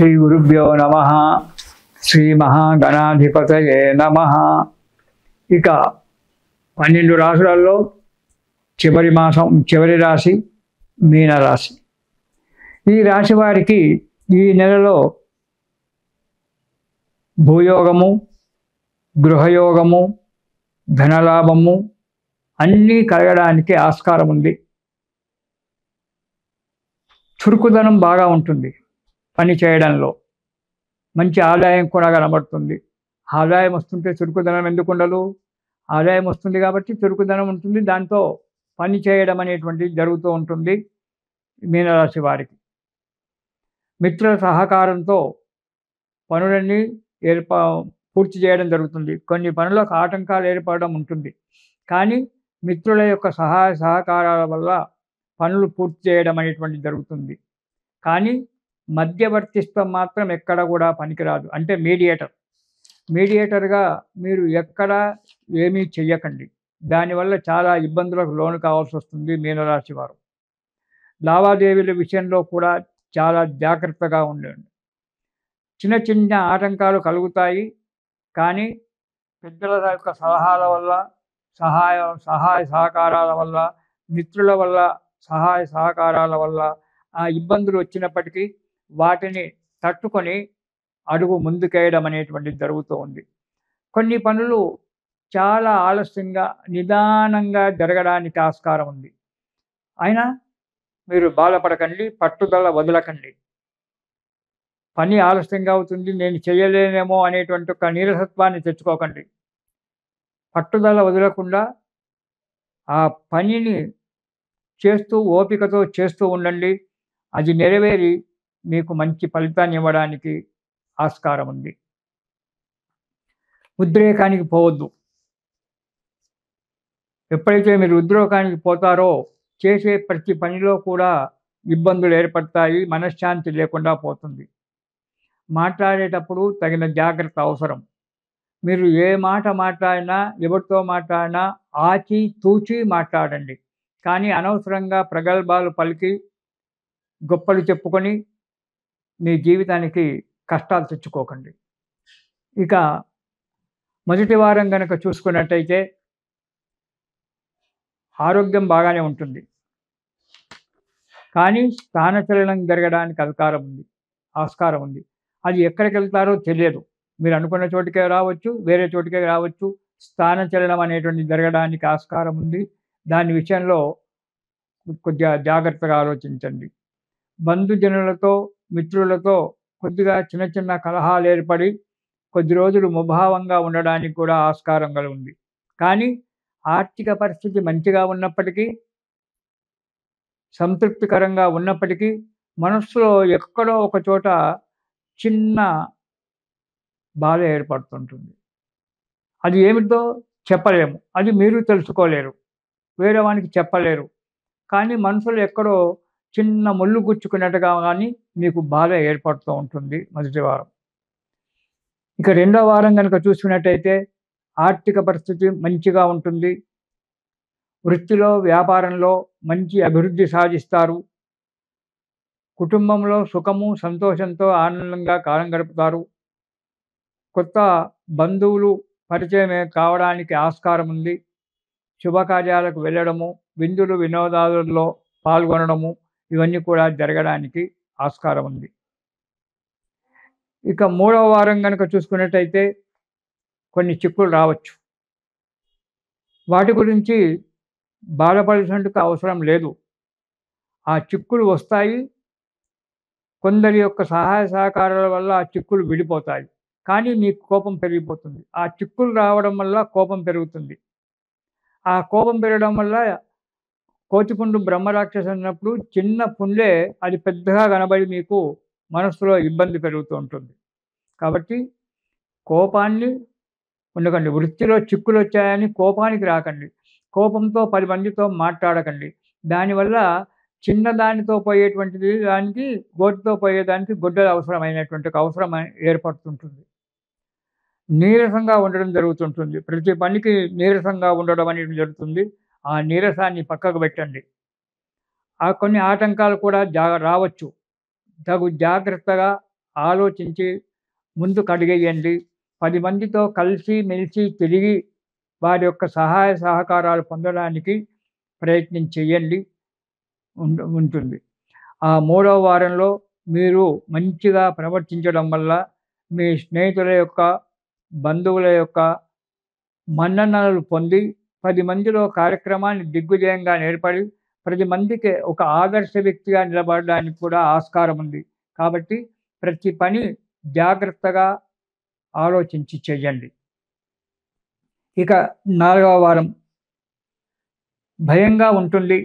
శ్రీ గురుభ్యో నమ. శ్రీ మహాగణాధిపతయే నమ. ఇక 12 రాశులలో చివరి రాశి మీనరాశి. ఈ రాశి వారికి ఈ నెలలో భూయోగము, గృహయోగము, ధనలాభము అన్నీ కలగడానికి ఆస్కారం ఉంది. చురుకుదనం బాగా ఉంటుంది. పని చేయడంలో మంచి ఆదాయం కూడా కనబడుతుంది. ఆదాయం వస్తుంటే చురుకుదనం ఎందుకు ఉండదు? ఆదాయం వస్తుంది కాబట్టి చురుకుదనం ఉంటుంది. దాంతో పని చేయడం అనేటువంటిది జరుగుతూ ఉంటుంది మీనరాశి వారికి. మిత్రుల సహకారంతో పనులన్నీ పూర్తి చేయడం జరుగుతుంది. కొన్ని పనులకు ఆటంకాలు ఏర్పడడం ఉంటుంది. కానీ మిత్రుల యొక్క సహాయ సహకారాల వల్ల పనులు పూర్తి చేయడం అనేటువంటిది జరుగుతుంది. కానీ మధ్యవర్తిత్వం మాత్రం ఎక్కడ కూడా పనికిరాదు. అంటే మీడియేటర్గా మీరు ఎక్కడ ఏమీ చెయ్యకండి. దానివల్ల చాలా ఇబ్బందులకు లోను కావాల్సి వస్తుంది మీనరాశి వారు. లావాదేవీల విషయంలో కూడా చాలా జాగ్రత్తగా ఉండండి. చిన్న చిన్న ఆటంకాలు కలుగుతాయి. కానీ పెద్దల యొక్క సలహాల వల్ల, సహాయ సహకారాల వల్ల, మిత్రుల వల్ల సహాయ సహకారాల వల్ల ఆ ఇబ్బందులు వచ్చినప్పటికీ వాటిని తట్టుకొని అడుగు ముందుకేయడం అనేటువంటిది జరుగుతూ ఉంది. కొన్ని పనులు చాలా ఆలస్యంగా నిదానంగా జరగడానికి ఆస్కారం ఉంది. అయినా మీరు బాధపడకండి, పట్టుదల వదలకండి. పని ఆలస్యంగా అవుతుంది, నేను చేయలేనేమో అనేటువంటి ఒక నీరసత్వాన్ని తెచ్చుకోకండి. పట్టుదల వదలకుండా ఆ పనిని చేస్తూ ఓపికతో చేస్తూ ఉండండి. అది నెరవేరి మీకు మంచి ఫలితాన్ని ఇవ్వడానికి ఆస్కారం ఉంది. ఉద్రేకానికి పోవద్దు. ఎప్పుడైతే మీరు ఉద్రేకానికి పోతారో చేసే ప్రతి పనిలో కూడా ఇబ్బందులు ఏర్పడతాయి. మనశ్శాంతి లేకుండా పోతుంది. మాట్లాడేటప్పుడు తగిన జాగ్రత్త అవసరం. మీరు ఏ మాట మాట్లాడినా, ఎవరితో మాట్లాడినా ఆచి తూచి మాట్లాడండి. కానీ అనవసరంగా ప్రగల్భాలు పలికి గొప్పలు చెప్పుకొని మీ జీవితానికి కష్టాలు తెచ్చుకోకండి. ఇక మొదటి వారం కనుక చూసుకున్నట్టయితే ఆరోగ్యం బాగానే ఉంటుంది. కానీ స్థానచలనం జరగడానికి ఆస్కారం ఉంది. అది ఎక్కడికి వెళ్తారో తెలియదు. మీరు అనుకున్న చోటికే రావచ్చు, వేరే చోటికే రావచ్చు. స్థానచలనం అనేటువంటి జరగడానికి ఆస్కారం ఉంది. దాని విషయంలో కొద్దిగా జాగ్రత్తగా ఆలోచించండి. బంధుజనులతో, మిత్రులతో కొద్దిగా చిన్న చిన్న కలహాలు ఏర్పడి కొద్ది రోజులు ముభావంగా ఉండడానికి కూడా ఆస్కారం ఉంది. కానీ ఆర్థిక పరిస్థితి మంచిగా ఉన్నప్పటికీ, సంతృప్తికరంగా ఉన్నప్పటికీ మనస్సులో ఎక్కడో ఒక చోట చిన్న బాధ ఏర్పడుతుంటుంది. అది ఏమిటో చెప్పలేము. అది మీరు తెలుసుకోలేరు, వేరే వానికి చెప్పలేరు. కానీ మనసులో ఎక్కడో చిన్న ముళ్ళు గుచ్చుకున్నట్టుగా కానీ మీకు బాధ ఏర్పడుతూ ఉంటుంది మొదటి వారం. ఇక రెండో వారం కనుక చూసుకున్నట్టయితే ఆర్థిక పరిస్థితి మంచిగా ఉంటుంది. వృత్తిలో, వ్యాపారంలో మంచి అభివృద్ధి సాధిస్తారు. కుటుంబంలో సుఖము, సంతోషంతో ఆనందంగా కాలం గడుపుతారు. కొత్త బంధువులు పరిచయం కావడానికి ఆస్కారం ఉంది. శుభకార్యాలకు వెళ్ళడము, విందులు వినోదాలలో పాల్గొనడము ఇవన్నీ కూడా జరగడానికి ఆస్కారం ఉంది. ఇక మూడవ వారం కనుక చూసుకున్నట్టయితే కొన్ని చిక్కులు రావచ్చు. వాటి గురించి బాధపడాల్సినందుకు అవసరం లేదు. ఆ చిక్కులు వస్తాయి. కొందరి యొక్క సహాయ సహకారాల వల్ల ఆ చిక్కులు విడిపోతాయి. కానీ మీకు కోపం పెరిగిపోతుంది. ఆ చిక్కులు రావడం వల్ల కోపం పెరుగుతుంది. ఆ కోపం పెరగడం వల్ల కోతిపుండు బ్రహ్మరాక్షసు అన్నప్పుడు చిన్న పుండే అది పెద్దగా కనబడి మీకు మనస్సులో ఇబ్బంది పెరుగుతూ ఉంటుంది. కాబట్టి కోపాన్ని ఉండకండి. వృత్తిలో చిక్కులు వచ్చాయని కోపానికి రాకండి. కోపంతో 10 మందితో మాట్లాడకండి. దానివల్ల చిన్నదానితో పోయేటువంటిది దానికి, గోటితో పోయేదానికి గొడ్డలు అవసరమైనటువంటి అవసరం ఏర్పడుతుంటుంది. నీరసంగా ఉండడం జరుగుతుంటుంది. ప్రతి పనికి నీరసంగా ఉండడం అనేది జరుగుతుంది. ఆ నీరసాన్ని పక్కకు పెట్టండి. కొన్ని ఆటంకాలు కూడా రావచ్చు. తగు జాగ్రత్తగా ఆలోచించి ముందుకు అడుగేయండి. 10 మందితో కలిసి మెలిసి తిరిగి వారి యొక్క సహాయ సహకారాలు పొందడానికి ప్రయత్నం చేయండి. ఉంటుంది. ఆ మూడవ వారంలో మీరు మంచిగా ప్రవర్తించడం వల్ల మీ స్నేహితుల యొక్క, బంధువుల యొక్క మన్ననలు పొంది 10 మందిలో కార్యక్రమాన్ని దిగ్విజయంగా నేర్పడి 10 మందికి ఒక ఆదర్శ వ్యక్తిగా నిలబడడానికి కూడా ఆస్కారం ఉంది. కాబట్టి ప్రతి పని జాగ్రత్తగా ఆలోచించి చేయండి. ఇక 4వ వారం భయంగా ఉంటుంది.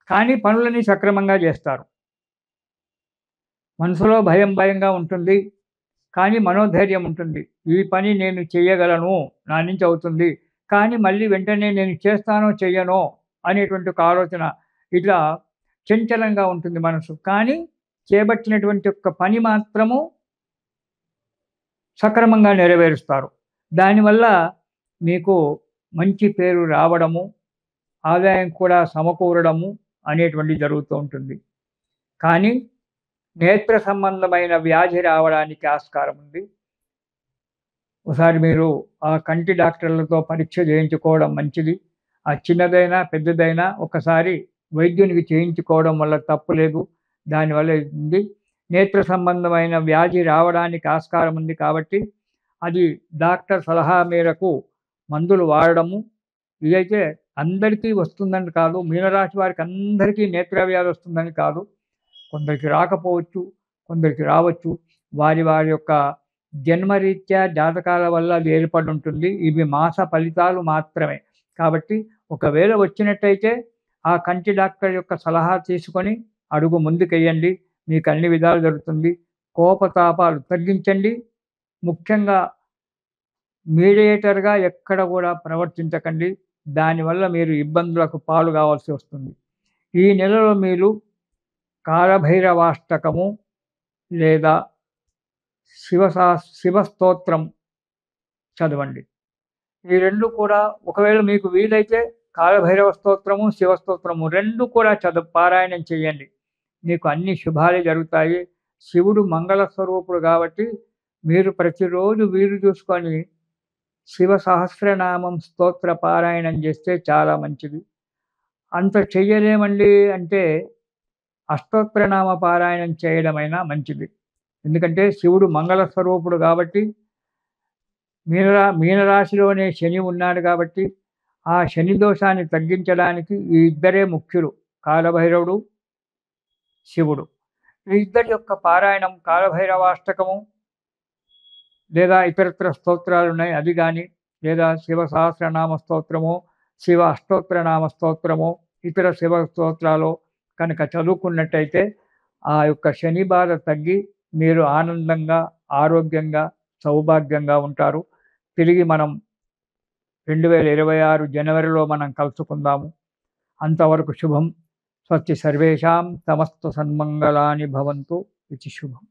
కానీ పనులన్నీ సక్రమంగా చేస్తారు. మనసులో భయంగా ఉంటుంది. కానీ మనోధైర్యం ఉంటుంది. ఈ పని నేను చేయగలను. నా నుంచి అవుతుంది. కానీ మళ్ళీ వెంటనే నేను చేస్తానో, చెయ్యనో అనేటువంటి ఒక ఆలోచన. ఇట్లా చంచలంగా ఉంటుంది మనసు. కానీ చేపట్టినటువంటి ఒక పని మాత్రము సక్రమంగా నెరవేరుస్తారు. దానివల్ల మీకు మంచి పేరు రావడము, ఆదాయం కూడా సమకూరడము అనేటువంటిది జరుగుతూ ఉంటుంది. కానీ నేత్ర సంబంధమైన వ్యాధి రావడానికి ఆస్కారం ఉంది. ఒకసారి మీరు ఆ కంటి డాక్టర్లతో పరీక్ష చేయించుకోవడం మంచిది. ఆ చిన్నదైనా, పెద్దదైనా ఒకసారి వైద్యునికి చేయించుకోవడం వల్ల తప్పు లేదు. దానివల్ల ఉంది. నేత్ర సంబంధమైన వ్యాధి రావడానికి ఆస్కారం ఉంది కాబట్టి అది డాక్టర్ సలహా మేరకు మందులు వాడడము. ఇదైతే అందరికీ వస్తుందని కాదు. మీనరాశి వారికి అందరికీ నేత్ర వ్యాధి వస్తుందని కాదు. కొందరికి రాకపోవచ్చు, కొందరికి రావచ్చు. వారి యొక్క జన్మరీత్యా జాతకాల వల్ల అది ఏర్పడి ఉంటుంది. ఇవి మాస ఫలితాలు మాత్రమే. కాబట్టి ఒకవేళ వచ్చినట్టయితే ఆ కంటి డాక్టర్ యొక్క సలహా తీసుకొని అడుగు ముందుకెయ్యండి. మీకు అన్ని విధాలు జరుగుతుంది. కోపతాపాలు తగ్గించండి. ముఖ్యంగా మీడియేటర్‌గా ఎక్కడ కూడా ప్రవర్తించకండి. దానివల్ల మీరు ఇబ్బందులకు పాలు కావాల్సి వస్తుంది. ఈ నెలలో మీరు కాలభైరవాష్టకము లేదా శివస్తోత్రం చదవండి. ఈ 2 కూడా ఒకవేళ మీకు వీలైతే కాలభైరవ స్తోత్రము, శివస్తోత్రము 2 కూడా పారాయణం చేయండి. మీకు అన్ని శుభాలే జరుగుతాయి. శివుడు మంగళ స్వరూపుడు కాబట్టి మీరు ప్రతిరోజు వీలు చూసుకొని శివ సహస్రనామం స్తోత్ర పారాయణం చేస్తే చాలా మంచిది. అంత చెయ్యలేమండి అంటే అష్టోత్తరనామ పారాయణం చేయడమైనా మంచిది. ఎందుకంటే శివుడు మంగళ స్వరూపుడు కాబట్టి మీనరాశిలోనే శని ఉన్నాడు కాబట్టి ఆ శని దోషాన్ని తగ్గించడానికి ఈ ఇద్దరే ముఖ్యులు, కాలభైరవుడు, శివుడు. ఈ ఇద్దరి యొక్క పారాయణం కాలభైరవాష్టకము లేదా ఇతరత్ర స్తోత్రాలు ఉన్నాయి, అది కానీ లేదా శివ సహస్రనామ స్తోత్రము, శివ అష్టోత్తరనామ స్తోత్రము, ఇతర శివ స్తోత్రాలు కనుక చదువుకున్నట్టయితే ఆ యొక్క శని బాధ తగ్గి మీరు ఆనందంగా, ఆరోగ్యంగా, సౌభాగ్యంగా ఉంటారు. తిరిగి మనం 2026 జనవరిలో మనం కలుసుకుందాము. అంతవరకు శుభం. స్వస్తి సర్వేషాం సమస్త సన్మంగళాని భవంతు. ఇది శుభం.